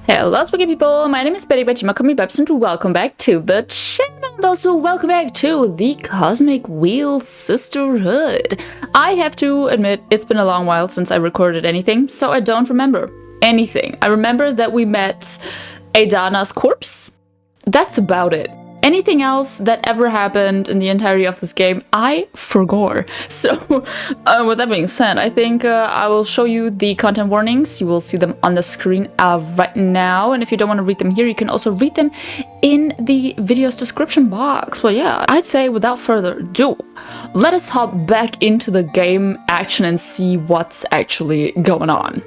Hello spooky people, my name is Betty Babs and welcome back to the channel and also welcome back to the Cosmic Wheel Sisterhood. I have to admit, it's been a long while since I recorded anything, so I don't remember anything. I remember that we met Adana's corpse. That's about it. Anything else that ever happened in the entirety of this game, I forgot. So, with that being said, I think I will show you the content warnings. You will see them on the screen right now. And if you don't want to read them here, you can also read them in the video's description box. But yeah, I'd say without further ado, let us hop back into the game action and see what's actually going on.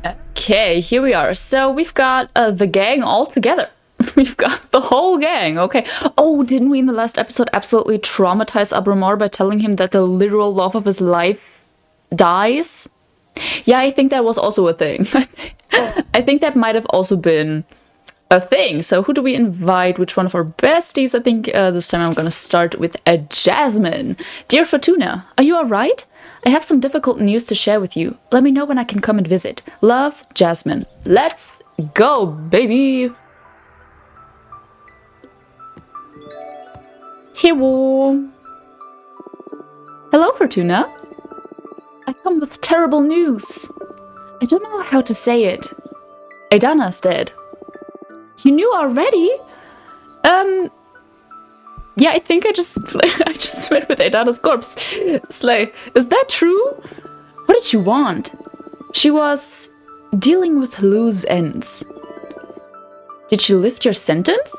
Okay, here we are. So we've got the gang all together. We've got the whole gang, okay. Oh, didn't we in the last episode absolutely traumatize Abramor by telling him that the literal love of his life dies? Yeah, I think that was also a thing. I think that might have also been a thing. So who do we invite? Which one of our besties? I think this time I'm gonna start with Jasmine. Dear Fortuna, are you alright? I have some difficult news to share with you. Let me know when I can come and visit. Love, Jasmine. Let's go, baby! Hello. Hello, Fortuna. I come with terrible news. I don't know how to say it. Adana's dead. You knew already? Yeah, I think I just went with Adana's corpse. Slay. Is that true? What did she want? She was dealing with loose ends. Did she lift your sentence?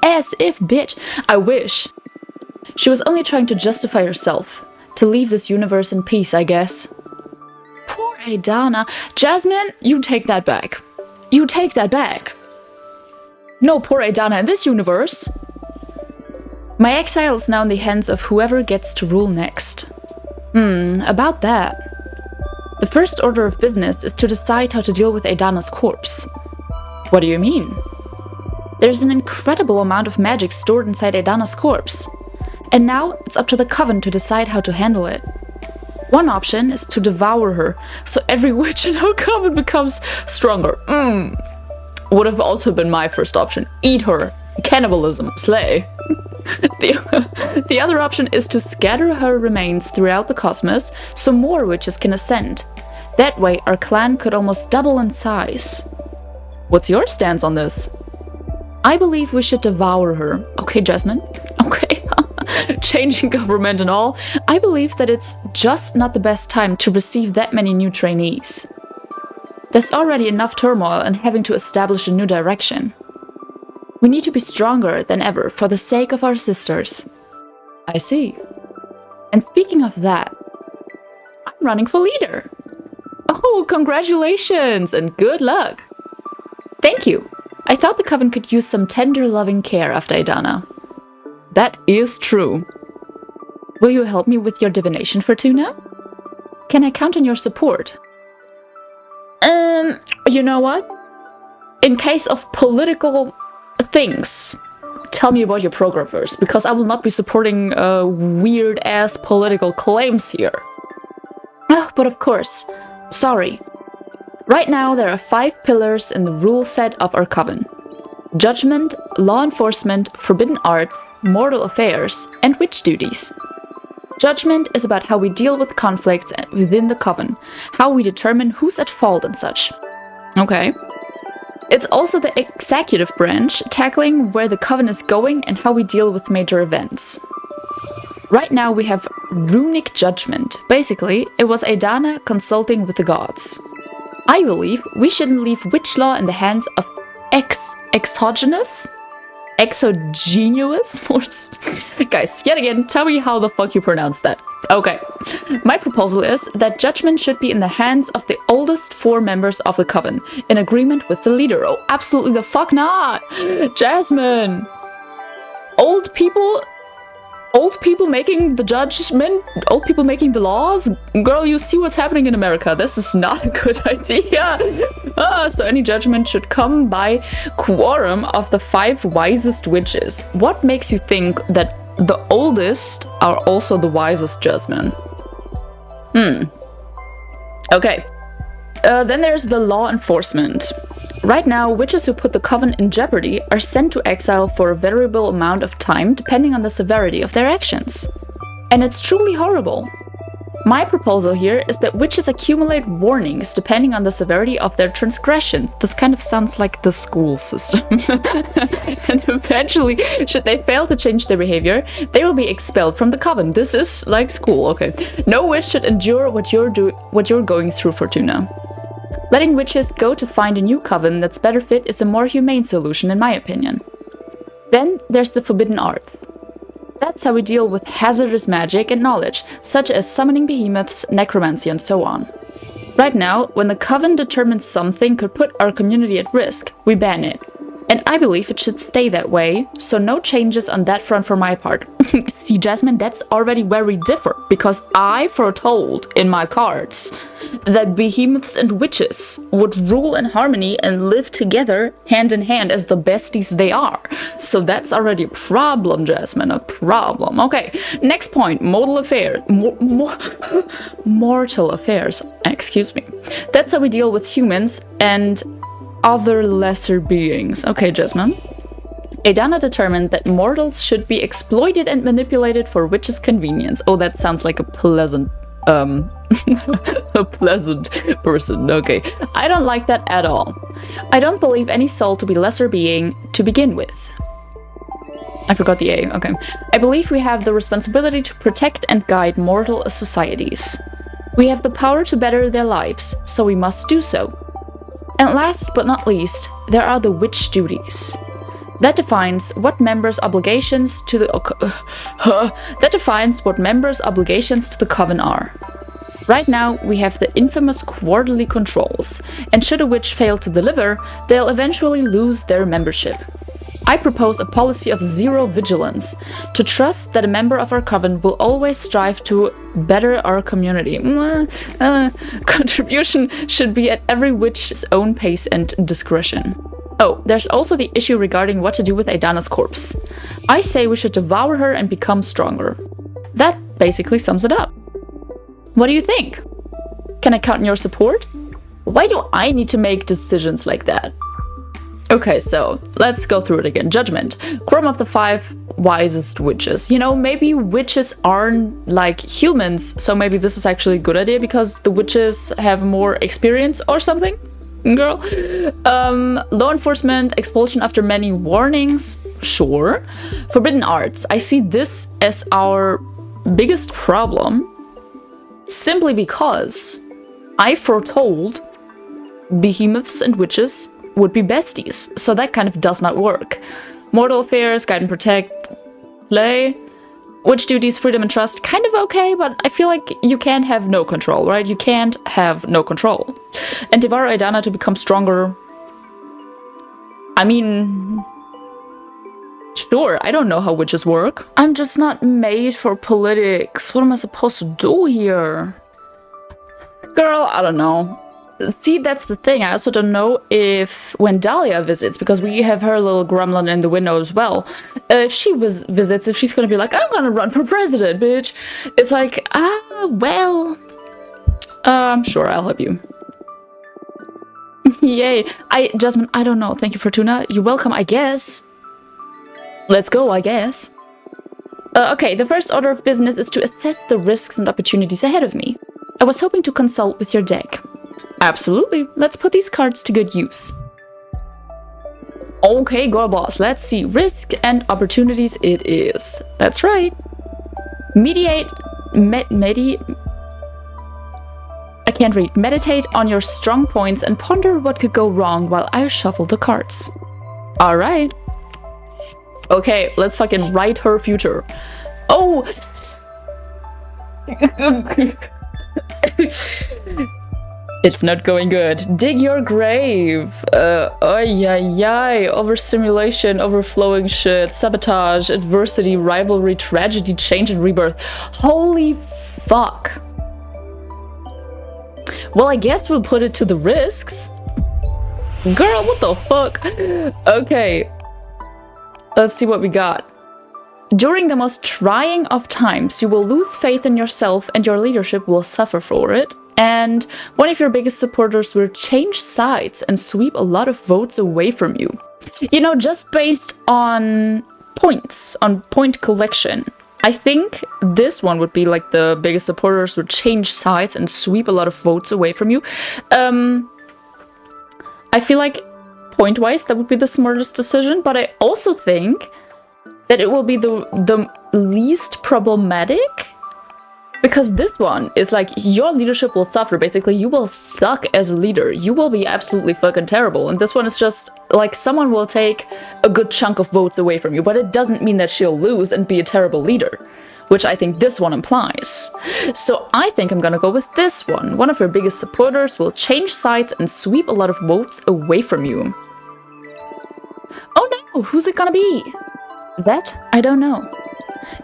As if, bitch. I wish. She was only trying to justify herself. To leave this universe in peace, I guess. Poor Adana. Jasmine, you take that back. You take that back. No poor Adana in this universe. My exile is now in the hands of whoever gets to rule next. About that. The first order of business is to decide how to deal with Adana's corpse. What do you mean? There's an incredible amount of magic stored inside Adana's corpse. And now it's up to the Coven to decide how to handle it. One option is to devour her, so every witch in our Coven becomes stronger. Would have also been my first option. Eat her. Cannibalism. Slay. The other option is to scatter her remains throughout the cosmos so more witches can ascend. That way our clan could almost double in size. What's your stance on this? I believe we should devour her. Okay, Jasmine. Okay. Changing government and all. I believe that it's just not the best time to receive that many new trainees. There's already enough turmoil and having to establish a new direction. We need to be stronger than ever for the sake of our sisters. I see. And speaking of that, I'm running for leader. Oh, congratulations and good luck. Thank you. I thought the Coven could use some tender, loving care after Adana. That is true. Will you help me with your divination, Fortuna? Can I count on your support? You know what? In case of political things, tell me about your program first, because I will not be supporting weird-ass political claims here. Oh, but of course. Sorry. Right now, there are 5 pillars in the rule set of our Coven. Judgment, law enforcement, forbidden arts, mortal affairs, and witch duties. Judgment is about how we deal with conflicts within the Coven, how we determine who's at fault and such. Okay. It's also the executive branch, tackling where the Coven is going and how we deal with major events. Right now we have runic judgment. Basically, it was Adana consulting with the gods. I believe we shouldn't leave witch law in the hands of exogenous force. Guys, yet again, tell me how the fuck you pronounce that. Okay. My proposal is that judgment should be in the hands of the oldest 4 members of the Coven, in agreement with the leader. Oh, absolutely the fuck not! Jasmine! Old people making the judgment? Old people making the laws? Girl, you see what's happening in America. This is not a good idea. So any judgment should come by quorum of the 5 wisest witches. What makes you think that the oldest are also the wisest, Jasmine? Okay. Then there's the law enforcement. Right now, witches who put the coven in jeopardy are sent to exile for a variable amount of time depending on the severity of their actions. And it's truly horrible. My proposal here is that witches accumulate warnings depending on the severity of their transgressions. This kind of sounds like the school system. And eventually, should they fail to change their behavior, they will be expelled from the coven. This is like school, okay. No witch should endure what you're going through, Fortuna. Letting witches go to find a new coven that's better fit is a more humane solution, in my opinion. Then there's the forbidden arts. That's how we deal with hazardous magic and knowledge, such as summoning behemoths, necromancy, and so on. Right now, when the coven determines something could put our community at risk, we ban it. And I believe it should stay that way, so no changes on that front for my part. See, Jasmine, that's already where we differ, because I foretold in my cards that behemoths and witches would rule in harmony and live together hand in hand as the besties they are. So that's already a problem, Jasmine, a problem. Okay, next point, mortal affairs. Mortal affairs, excuse me. That's how we deal with humans and other lesser beings. Okay, Jasmine. Adana determined that mortals should be exploited and manipulated for witches' convenience. Oh, that sounds like a pleasant, a pleasant person. Okay. I don't like that at all. I don't believe any soul to be lesser being to begin with. I forgot the A. Okay. I believe we have the responsibility to protect and guide mortal societies. We have the power to better their lives, so we must do so. And last but not least, there are the witch duties. That defines what members' obligations to the coven are. Right now, we have the infamous quarterly controls, and should a witch fail to deliver, they'll eventually lose their membership. I propose a policy of zero vigilance, to trust that a member of our coven will always strive to better our community. Contribution should be at every witch's own pace and discretion. Oh, there's also the issue regarding what to do with Adana's corpse. I say we should devour her and become stronger. That basically sums it up. What do you think? Can I count on your support? Why do I need to make decisions like that? Okay, so let's go through it again. Judgment. Quorum of the 5 wisest witches. You know, maybe witches aren't like humans, so maybe this is actually a good idea because the witches have more experience or something? Girl. Law enforcement, expulsion after many warnings. Sure. Forbidden arts. I see this as our biggest problem simply because I foretold behemoths and witches would be besties, so that kind of does not work. Mortal affairs, guide and protect, slay. Witch duties, freedom and trust, kind of okay, but I feel like you can't have no control, right? You can't have no control. And devour Adana to become stronger. I mean, sure, I don't know how witches work. I'm just not made for politics. What am I supposed to do here? Girl, I don't know. See, that's the thing. I also don't know if when Dahlia visits, because we have her little gremlin in the window as well, if she visits, if she's gonna be like, I'm gonna run for president, bitch. It's like, well, sure, I'll help you. Yay. Jasmine, I don't know. Thank you, Fortuna. You're welcome, I guess. Let's go, I guess. Okay, the first order of business is to assess the risks and opportunities ahead of me. I was hoping to consult with your deck. Absolutely. Let's put these cards to good use. Okay, girl boss. Let's see. Risk and opportunities it is. That's right. Meditate on your strong points and ponder what could go wrong while I shuffle the cards. Alright. Okay, let's fucking write her future. Oh! It's not going good. Dig your grave. Overstimulation, overflowing shit, sabotage, adversity, rivalry, tragedy, change and rebirth. Holy fuck. Well, I guess we'll put it to the risks. Girl, what the fuck? Okay. Let's see what we got. During the most trying of times, you will lose faith in yourself and your leadership will suffer for it. and one of your biggest supporters will change sides and sweep a lot of votes away from you. You know, just based on points, on point collection, I think this one would be like the biggest supporters would change sides and sweep a lot of votes away from you. I feel like point-wise that would be the smartest decision, but I also think that it will be the least problematic, because this one is like your leadership will suffer. Basically, you will suck as a leader. You will be absolutely fucking terrible. And this one is just like someone will take a good chunk of votes away from you, but it doesn't mean that she'll lose and be a terrible leader, which I think this one implies. So I think I'm gonna go with this one. One of your biggest supporters will change sides and sweep a lot of votes away from you. Oh no, who's it gonna be? That? I don't know.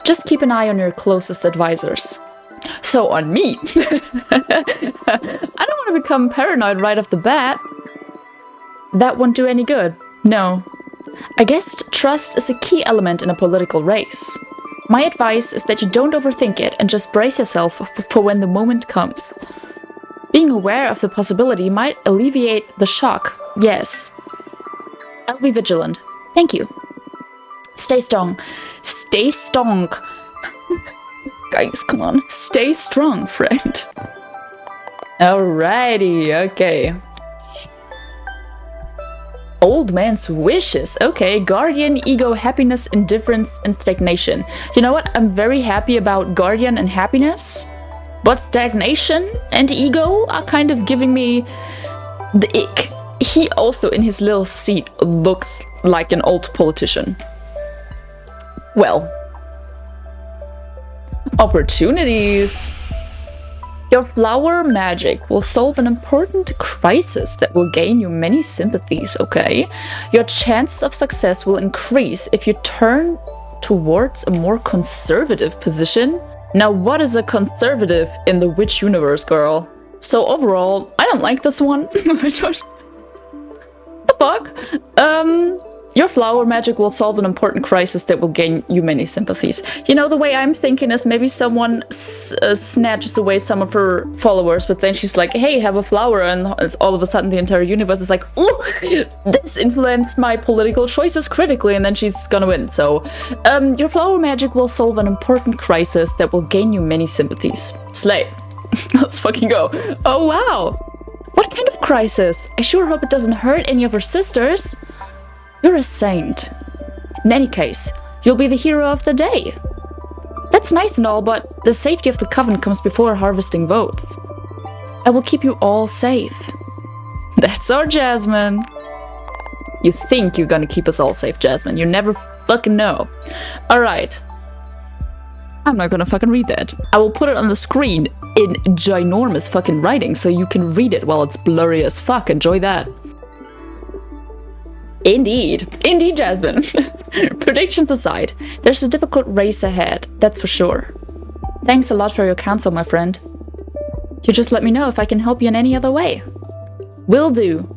Just keep an eye on your closest advisors. So on me. I don't want to become paranoid right off the bat. That won't do any good. No. I guess trust is a key element in a political race. My advice is that you don't overthink it and just brace yourself for when the moment comes. Being aware of the possibility might alleviate the shock. Yes. I'll be vigilant. Thank you. Stay strong. Stay strong. Guys, come on. Stay strong, friend. Alrighty, okay. Old man's wishes. Okay, guardian, ego, happiness, indifference, and stagnation. You know what? I'm very happy about guardian and happiness, but stagnation and ego are kind of giving me the ick. He also, in his little seat, looks like an old politician. Well. Opportunities. Your flower magic will solve an important crisis that will gain you many sympathies, okay? Your chances of success will increase if you turn towards a more conservative position. Now, what is a conservative in the witch universe, girl? So overall, I don't like this one. I don't... The fuck? Your flower magic will solve an important crisis that will gain you many sympathies. You know, the way I'm thinking is maybe someone snatches away some of her followers, but then she's like, hey, have a flower, and all of a sudden the entire universe is like, ooh, this influenced my political choices critically, and then she's gonna win. So, your flower magic will solve an important crisis that will gain you many sympathies. Slay. Let's fucking go. Oh, wow. What kind of crisis? I sure hope it doesn't hurt any of her sisters. You're a saint. In any case, you'll be the hero of the day. That's nice and all, but the safety of the coven comes before harvesting votes. I will keep you all safe. That's our Jasmine. You think you're gonna keep us all safe, Jasmine. You never fucking know. Alright. I'm not gonna fucking read that. I will put it on the screen in ginormous fucking writing so you can read it while it's blurry as fuck. Enjoy that. Indeed. Indeed, Jasmine. Predictions aside, there's a difficult race ahead, that's for sure. Thanks a lot for your counsel, my friend. You just let me know if I can help you in any other way. Will do.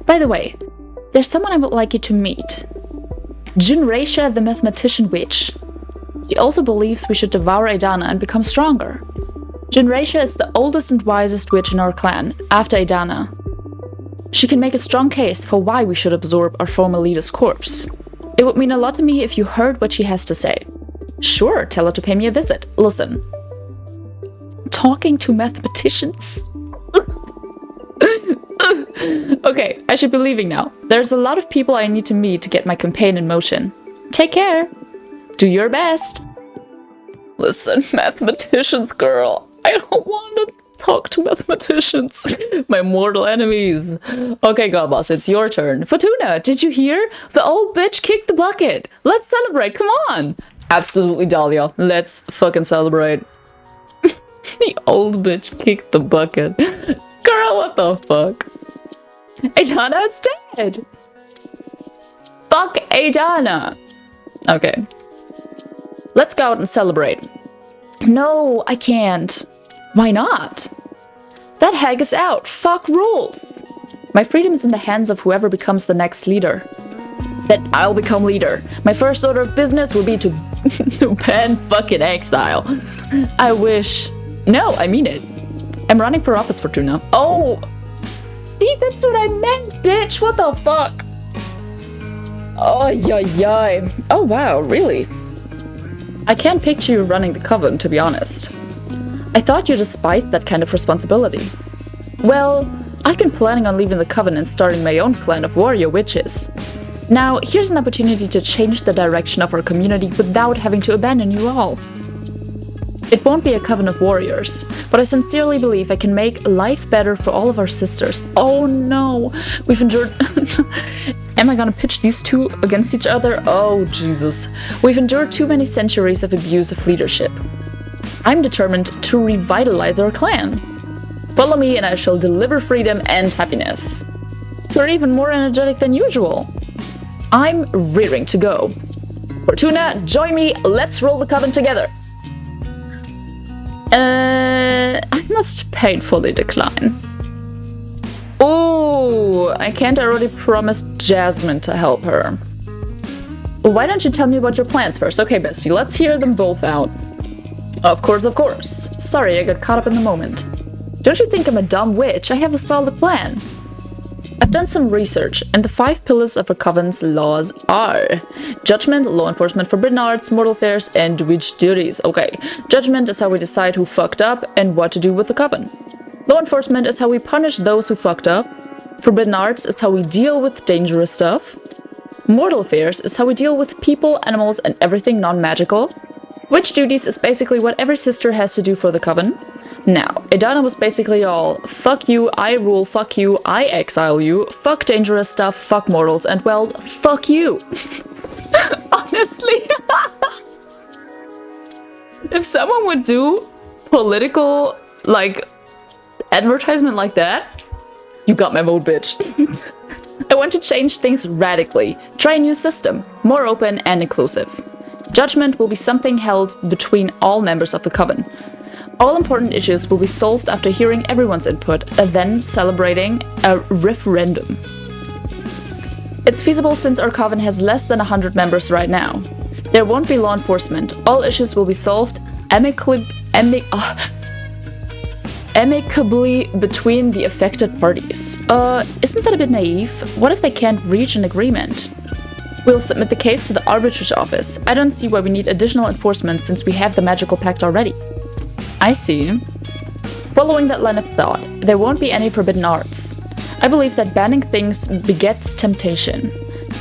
By the way, there's someone I would like you to meet. Junracia, the mathematician witch. She also believes we should devour Adana and become stronger. Junracia is the oldest and wisest witch in our clan, after Adana. She can make a strong case for why we should absorb our former leader's corpse. It would mean a lot to me if you heard what she has to say. Sure, tell her to pay me a visit. Listen. Talking to mathematicians? Okay, I should be leaving now. There's a lot of people I need to meet to get my campaign in motion. Take care. Do your best. Listen, mathematicians, girl. I don't want to talk to mathematicians. My mortal enemies. Okay, Godboss, it's your turn. Fortuna, did you hear? The old bitch kicked the bucket. Let's celebrate, come on. Absolutely, Dahlia. Let's fucking celebrate. The old bitch kicked the bucket. Girl, what the fuck? Adana is dead. Fuck Adana. Okay. Let's go out and celebrate. No, I can't. Why not? That hag is out. Fuck rules. My freedom is in the hands of whoever becomes the next leader. That I'll become leader. My first order of business will be to ban fucking exile. I wish. No, I mean it. I'm running for office, Fortuna. Oh! See, that's what I meant, bitch! What the fuck? Oh, yay. Oh, wow, really? I can't picture you running the coven, to be honest. I thought you despised that kind of responsibility. Well, I've been planning on leaving the coven and starting my own clan of warrior witches. Now, here's an opportunity to change the direction of our community without having to abandon you all. It won't be a coven of warriors, but I sincerely believe I can make life better for all of our sisters. Oh no, we've endured... Am I gonna pitch these two against each other? Oh Jesus. We've endured too many centuries of abusive leadership. I'm determined to revitalize our clan. Follow me and I shall deliver freedom and happiness. You're even more energetic than usual. I'm rearing to go. Fortuna, join me, let's roll the coven together. I must painfully decline. Oh, I can't already promise Jasmine to help her. Why don't you tell me about your plans first? Okay, bestie, let's hear them both out. Of course. Sorry, I got caught up in the moment. Don't you think I'm a dumb witch? I have a solid plan. I've done some research, and the 5 pillars of a coven's laws are judgment, law enforcement, forbidden arts, mortal affairs, and witch duties. Okay, judgment is how we decide who fucked up and what to do with the coven. Law enforcement is how we punish those who fucked up. Forbidden arts is how we deal with dangerous stuff. Mortal affairs is how we deal with people, animals, and everything non-magical. Witch duties is basically what every sister has to do for the coven. Now, Adana was basically all, fuck you, I rule, fuck you, I exile you, fuck dangerous stuff, fuck mortals, and well, fuck you. Honestly. If someone would do political, advertisement like that, you got my vote, bitch. I want to change things radically, try a new system, more open and inclusive. Judgment will be something held between all members of the coven. All important issues will be solved after hearing everyone's input and then celebrating a referendum. It's feasible since our coven has less than 100 members right now. There won't be law enforcement. All issues will be solved amicably between the affected parties. Isn't that a bit naive? What if they can't reach an agreement? We'll submit the case to the arbitrage office. I don't see why we need additional enforcement since we have the magical pact already. I see. Following that line of thought, there won't be any forbidden arts. I believe that banning things begets temptation.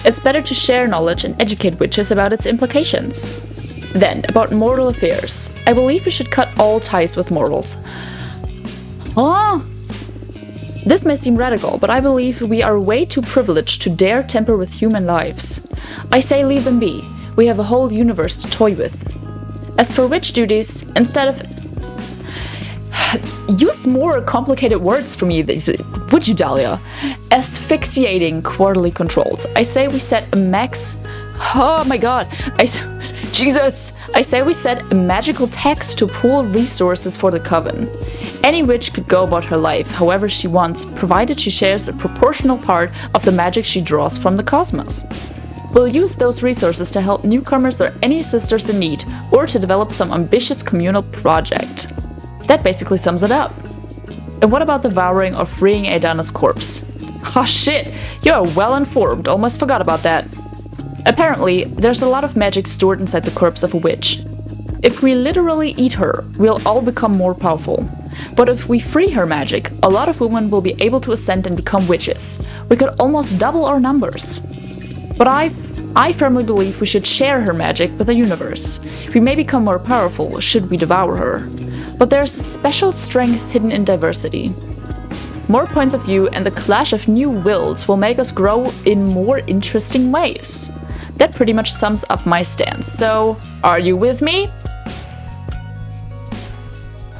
It's better to share knowledge and educate witches about its implications. Then, about mortal affairs. I believe we should cut all ties with mortals. Huh? This may seem radical, but I believe we are way too privileged to dare tamper with human lives. I say leave them be. We have a whole universe to toy with. As for witch duties, instead of... Use more complicated words for me, would you, Dahlia? Asphyxiating quarterly controls. I say we set a max... Oh my god. Jesus! I say we set a magical tax to pool resources for the coven. Any witch could go about her life however she wants, provided she shares a proportional part of the magic she draws from the cosmos. We'll use those resources to help newcomers or any sisters in need, or to develop some ambitious communal project. That basically sums it up. And what about devouring or freeing Adana's corpse? Oh shit, you're well informed, almost forgot about that. Apparently, there's a lot of magic stored inside the corpse of a witch. If we literally eat her, we'll all become more powerful. But if we free her magic, a lot of women will be able to ascend and become witches. We could almost double our numbers. But I firmly believe we should share her magic with the universe. We may become more powerful should we devour her. But there's a special strength hidden in diversity. More points of view and the clash of new wills will make us grow in more interesting ways. That pretty much sums up my stance, so are you with me?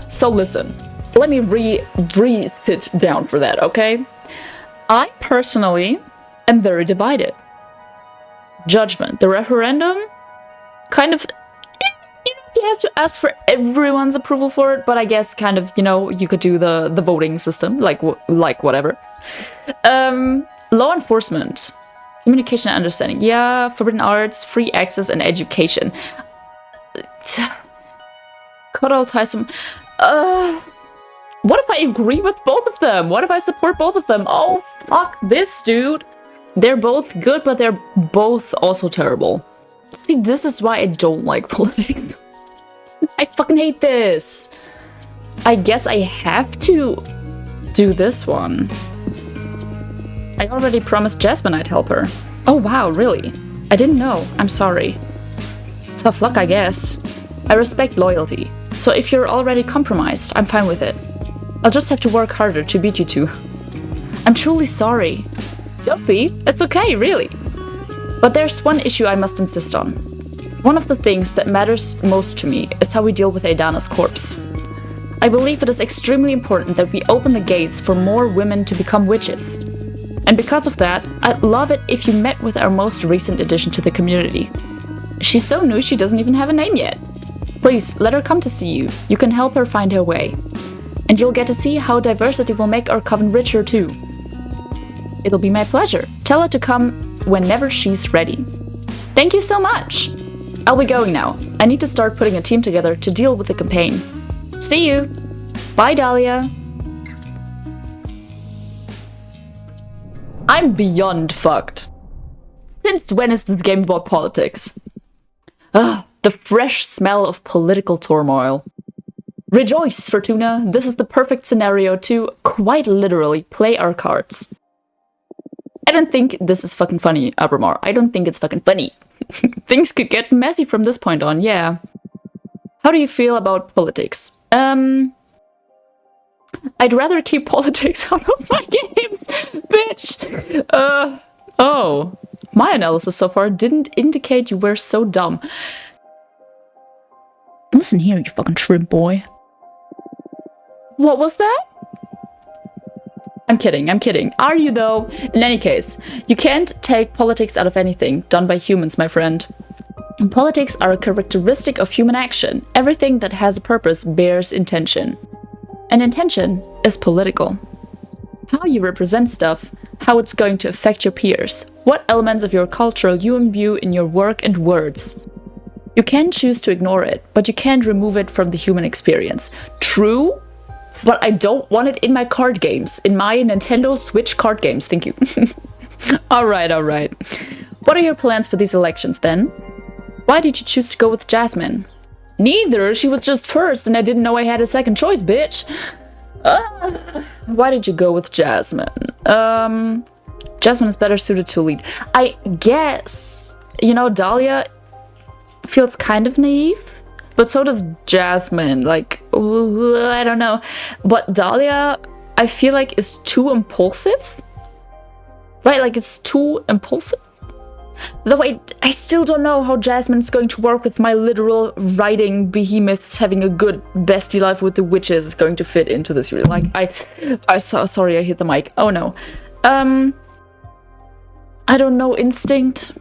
So listen, let me breathe it down for that, okay? I personally am very divided. Judgment, the referendum, kind of, you have to ask for everyone's approval for it, but I guess kind of, you could do the voting system, like whatever. Law enforcement. Communication and understanding. Yeah, forbidden arts, free access, and education. Cut all ties from... What if I agree with both of them? What if I support both of them? Oh, fuck this, dude. They're both good, but they're both also terrible. See, this is why I don't like politics. I fucking hate this. I guess I have to do this one. I already promised Jasmine I'd help her. Oh wow, really? I didn't know. I'm sorry. Tough luck, I guess. I respect loyalty. So if you're already compromised, I'm fine with it. I'll just have to work harder to beat you two. I'm truly sorry. Don't be. It's okay, really. But there's one issue I must insist on. One of the things that matters most to me is how we deal with Aidana's corpse. I believe it is extremely important that we open the gates for more women to become witches. And because of that, I'd love it if you met with our most recent addition to the community. She's so new she doesn't even have a name yet. Please, let her come to see you. You can help her find her way. And you'll get to see how diversity will make our coven richer too. It'll be my pleasure. Tell her to come whenever she's ready. Thank you so much! I'll be going now. I need to start putting a team together to deal with the campaign. See you! Bye, Dahlia! I'm beyond fucked. Since when is this game about politics? Ugh, the fresh smell of political turmoil. Rejoice, Fortuna! This is the perfect scenario to, quite literally, play our cards. I don't think this is fucking funny, Abramar. I don't think it's fucking funny. Things could get messy from this point on, yeah. How do you feel about politics? I'd rather keep politics out of my games, bitch! Oh. My analysis so far didn't indicate you were so dumb. Listen here, you fucking shrimp boy. What was that? I'm kidding. Are you though? In any case, you can't take politics out of anything done by humans, my friend. And politics are a characteristic of human action. Everything that has a purpose bears intention. And intention is political. How you represent stuff, how it's going to affect your peers, what elements of your culture you imbue in your work and words. You can choose to ignore it, but you can't remove it from the human experience. True? But I don't want it in my card games, in my Nintendo Switch card games, thank you. Alright. What are your plans for these elections then? Why did you choose to go with Jasmine? Neither, she was just first and I didn't know I had a second choice, bitch. Why did you go with Jasmine? Jasmine is better suited to lead. I guess, Dahlia feels kind of naive. But so does Jasmine, like, I don't know. But Dahlia, I feel like, is too impulsive. Right, like, it's too impulsive. Though I still don't know how Jasmine's going to work with my literal writing behemoths having a good bestie life with the witches is going to fit into this. Like, sorry, I hit the mic. Oh, no. I don't know, instinct.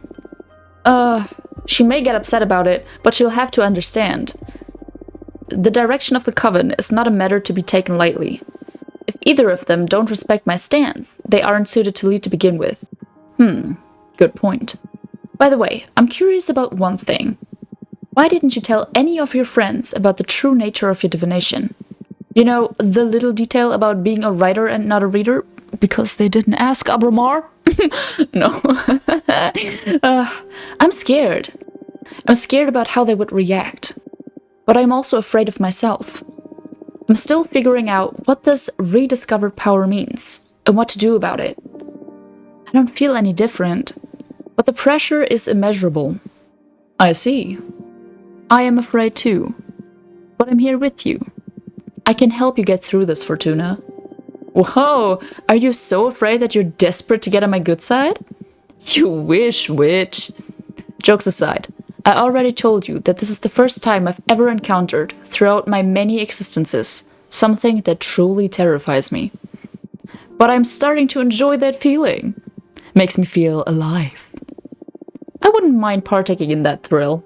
She may get upset about it, but she'll have to understand. The direction of the coven is not a matter to be taken lightly. If either of them don't respect my stance, they aren't suited to lead to begin with. Good point. By the way, I'm curious about one thing. Why didn't you tell any of your friends about the true nature of your divination? You know, the little detail about being a writer and not a reader? Because they didn't ask, Abramar? No. I'm scared. I'm scared about how they would react. But I'm also afraid of myself. I'm still figuring out what this rediscovered power means and what to do about it. I don't feel any different, but the pressure is immeasurable. I see. I am afraid too, but I'm here with you. I can help you get through this, Fortuna. Whoa, are you so afraid that you're desperate to get on my good side? You wish, witch. Jokes aside, I already told you that this is the first time I've ever encountered, throughout my many existences, something that truly terrifies me. But I'm starting to enjoy that feeling. Makes me feel alive. I wouldn't mind partaking in that thrill.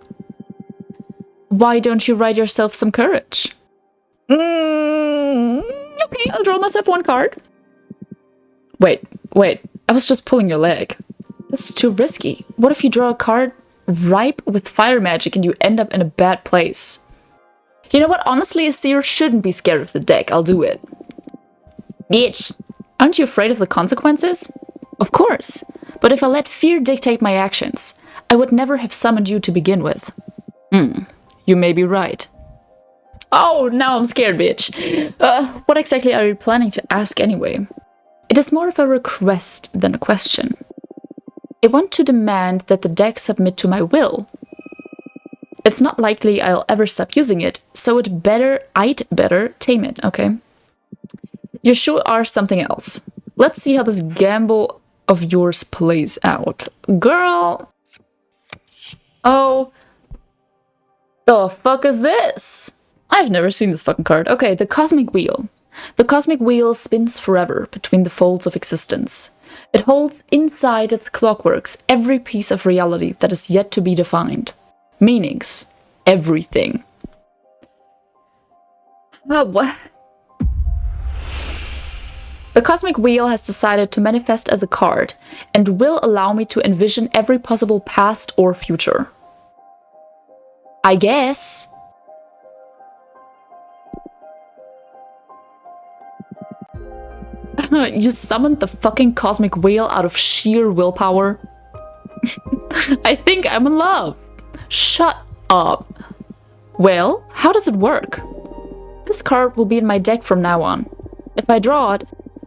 Why don't you write yourself some courage? Okay, I'll draw myself one card. Wait, I was just pulling your leg. This is too risky. What if you draw a card ripe with fire magic and you end up in a bad place? You know what, honestly, a seer shouldn't be scared of the deck. I'll do it. Bitch, aren't you afraid of the consequences? Of course, but if I let fear dictate my actions, I would never have summoned you to begin with. You may be right. Oh, now I'm scared, bitch. What exactly are you planning to ask anyway? It is more of a request than a question. I want to demand that the deck submit to my will. It's not likely I'll ever stop using it, so I'd better tame it, okay? You sure are something else. Let's see how this gamble of yours plays out. Girl! Oh. The fuck is this? I've never seen this fucking card. Okay, the Cosmic Wheel. The Cosmic Wheel spins forever between the folds of existence. It holds inside its clockworks every piece of reality that is yet to be defined. Meanings. Everything. What? The Cosmic Wheel has decided to manifest as a card and will allow me to envision every possible past or future. I guess. You summoned the fucking Cosmic Wheel out of sheer willpower? I think I'm in love. Shut up. Well, how does it work? This card will be in my deck from now on. If I draw it,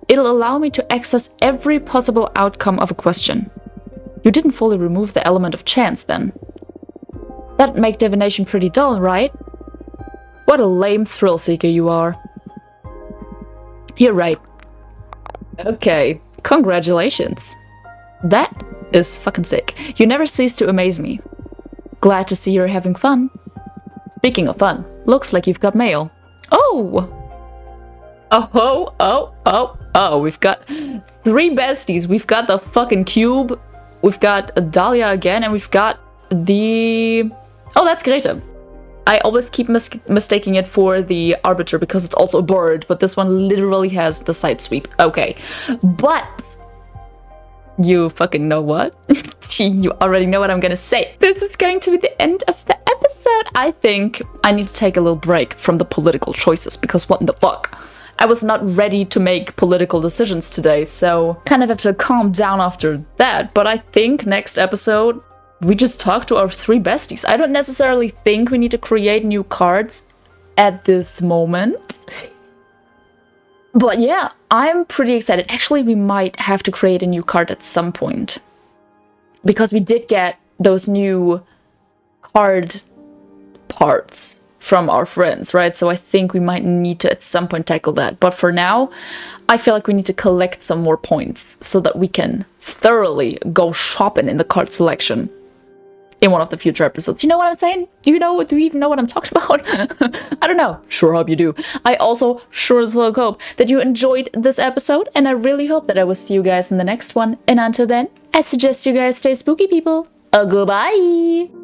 it'll allow me to access every possible outcome of a question. You didn't fully remove the element of chance then. That'd make divination pretty dull, right? What a lame thrill seeker you are. You're right. Okay, congratulations. That is fucking sick. You never cease to amaze me. Glad to see you're having fun. Speaking of fun, looks like you've got mail. Oh! Oh, we've got 3 besties. We've got the fucking cube, we've got Dahlia again, and we've got the... Oh, that's Greta. I always keep mistaking it for the Arbiter because it's also a bird, but this one literally has the side sweep. Okay, but you fucking know what? You already know what I'm gonna say. This is going to be the end of the episode. I think I need to take a little break from the political choices because what in the fuck? I was not ready to make political decisions today, so kind of have to calm down after that. But I think next episode, we just talk to our 3 besties. I don't necessarily think we need to create new cards at this moment. But yeah, I'm pretty excited. Actually, we might have to create a new card at some point. Because we did get those new card parts from our friends, right? So I think we might need to at some point tackle that. But for now, I feel like we need to collect some more points so that we can thoroughly go shopping in the card selection in one of the future episodes. You know what I'm saying? Do you even know what I'm talking about? I don't know. Sure hope you do. I also sure as well hope that you enjoyed this episode, and I really hope that I will see you guys in the next one. And until then, I suggest you guys stay spooky, people. Goodbye!